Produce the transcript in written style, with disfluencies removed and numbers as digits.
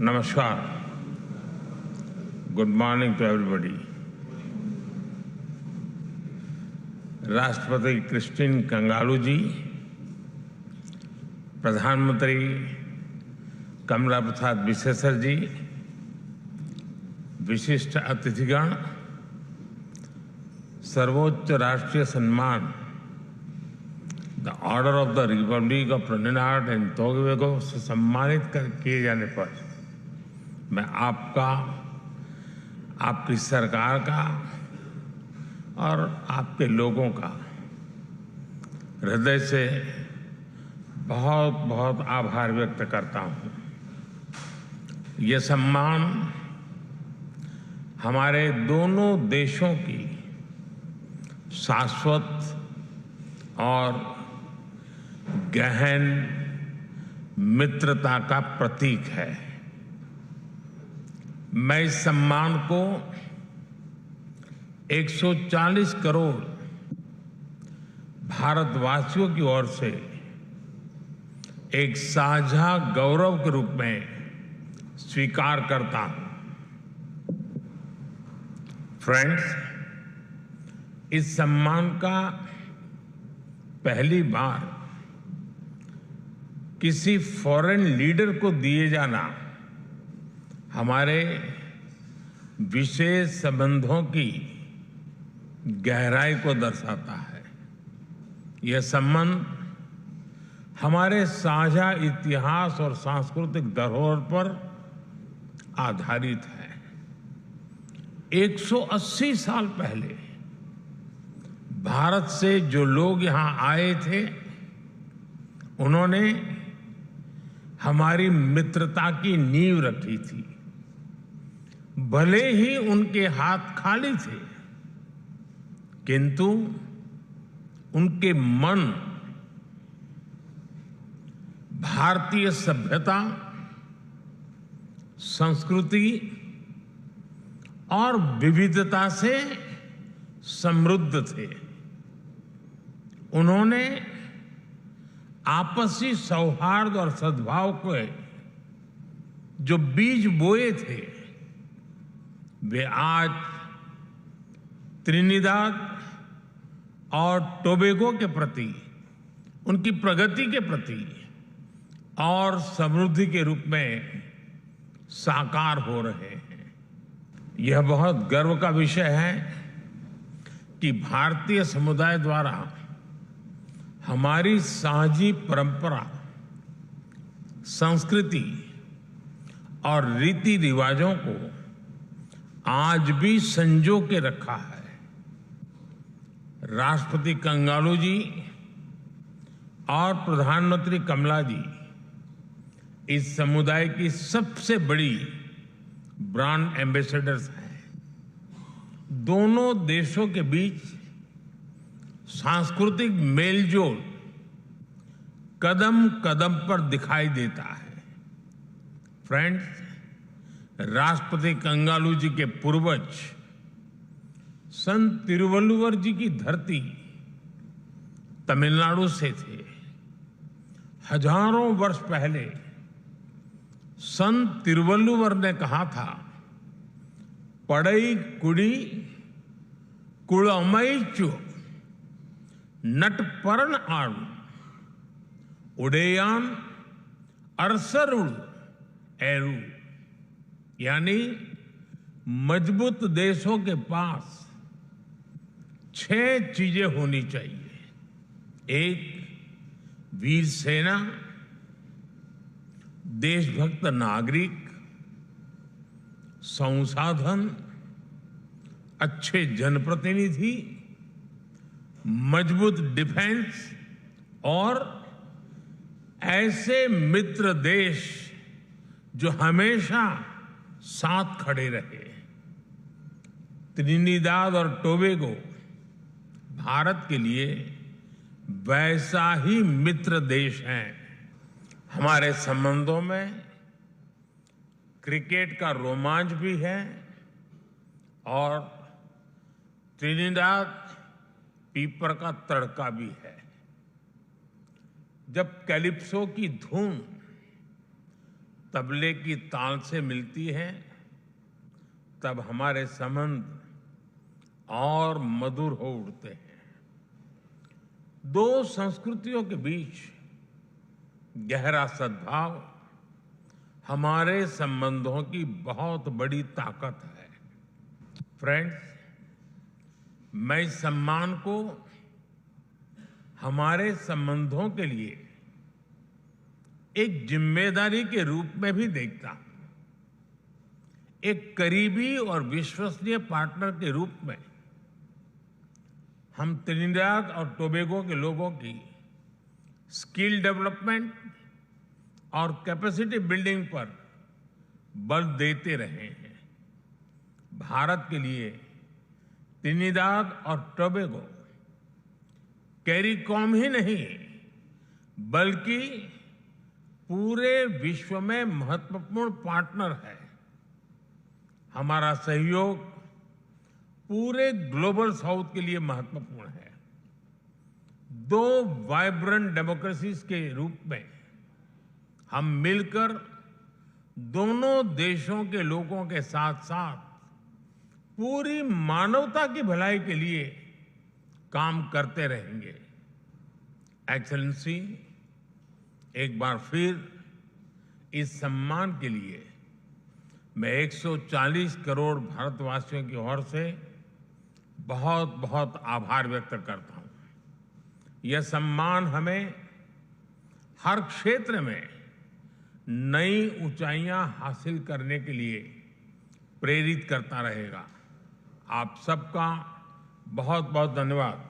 नमस्कार. Good morning to everybody. राष्ट्रपति Christine Kangaloo ji, प्रधानमंत्री कमला प्रसाद विशेषर जी, विशिष्ट अतिथिगण, सर्वोच्च राष्ट्रीय सम्मान the order of the Republic of Trinidad and Tobago से सम्मानित किए जाने पर मैं आपका, आपकी सरकार का और आपके लोगों का हृदय से बहुत बहुत आभार व्यक्त करता हूं. ये सम्मान हमारे दोनों देशों की शाश्वत और गहन मित्रता का प्रतीक है. मैं इस सम्मान को 140 करोड़ भारतवासियों की ओर से एक साझा गौरव के रूप में स्वीकार करता हूं. फ्रेंड्स, इस सम्मान का पहली बार किसी फॉरेन लीडर को दिए जाना हमारे विशेष संबंधों की गहराई को दर्शाता है. यह संबंध हमारे साझा इतिहास और सांस्कृतिक धरोहर पर आधारित है. 180 साल पहले भारत से जो लोग यहां आए थे, उन्होंने हमारी मित्रता की नींव रखी थी. भले ही उनके हाथ खाली थे, किंतु उनके मन भारतीय सभ्यता, संस्कृति और विविधता से समृद्ध थे. उन्होंने आपसी सौहार्द और सद्भाव के जो बीज बोए थे, वे आज त्रिनिदाद और टोबैगो के प्रति, उनकी प्रगति के प्रति और समृद्धि के रूप में साकार हो रहे हैं. यह बहुत गर्व का विषय है कि भारतीय समुदाय द्वारा हमारी साझी परंपरा, संस्कृति और रीति रिवाजों को आज भी संजो के रखा है. राष्ट्रपति कंगालू जी और प्रधानमंत्री कमला जी इस समुदाय की सबसे बड़ी ब्रांड एम्बेसडर्स हैं. दोनों देशों के बीच सांस्कृतिक मेलजोल कदम कदम पर दिखाई देता है. फ्रेंड्स, राष्ट्रपति कंगालू जी के पूर्वज संत तिरुवल्लुवर जी की धरती तमिलनाडु से थे. हजारों वर्ष पहले संत तिरुवल्लुवर ने कहा था, पड़ई कुड़ी कुड़मैचु नटपरण आड़ू उड़ेयान अरसरुल एरू. यानी मजबूत देशों के पास 6 चीजें होनी चाहिए. 1, वीर सेना, देशभक्त नागरिक, संसाधन, अच्छे जनप्रतिनिधि, मजबूत डिफेंस और ऐसे मित्र देश जो हमेशा साथ खड़े रहे. त्रिनिदाद और टोबैगो भारत के लिए वैसा ही मित्र देश है. हमारे संबंधों में क्रिकेट का रोमांच भी है और त्रिनिदाद पीपर का तड़का भी है. जब कैलिप्सो की धुन तबले की ताल से मिलती है, तब हमारे संबंध और मधुर हो उठते हैं। दो संस्कृतियों के बीच गहरा सद्भाव हमारे संबंधों की बहुत बड़ी ताकत है। फ्रेंड्स, मैं इस सम्मान को हमारे संबंधों के लिए एक जिम्मेदारी के रूप में भी देखता हूं। एक करीबी और विश्वसनीय पार्टनर के रूप में हम त्रिनिदाद और टोबैगो के लोगों की स्किल डेवलपमेंट और कैपेसिटी बिल्डिंग पर बल देते रहे हैं। भारत के लिए त्रिनिदाद और टोबैगो कैरिकॉम ही नहीं, बल्कि पूरे विश्व में महत्वपूर्ण पार्टनर है। हमारा सहयोग पूरे ग्लोबल साउथ के लिए महत्वपूर्ण है। दो वाइब्रेंट डेमोक्रेसीज के रूप में हम मिलकर दोनों देशों के लोगों के साथ साथ पूरी मानवता की भलाई के लिए काम करते रहेंगे। एक्सेलेंसी, एक बार फिर इस सम्मान के लिए मैं 140 करोड़ भारतवासियों की ओर से बहुत बहुत आभार व्यक्त करता हूं। यह सम्मान हमें हर क्षेत्र में नई ऊंचाइयां हासिल करने के लिए प्रेरित करता रहेगा। आप सबका बहुत बहुत धन्यवाद।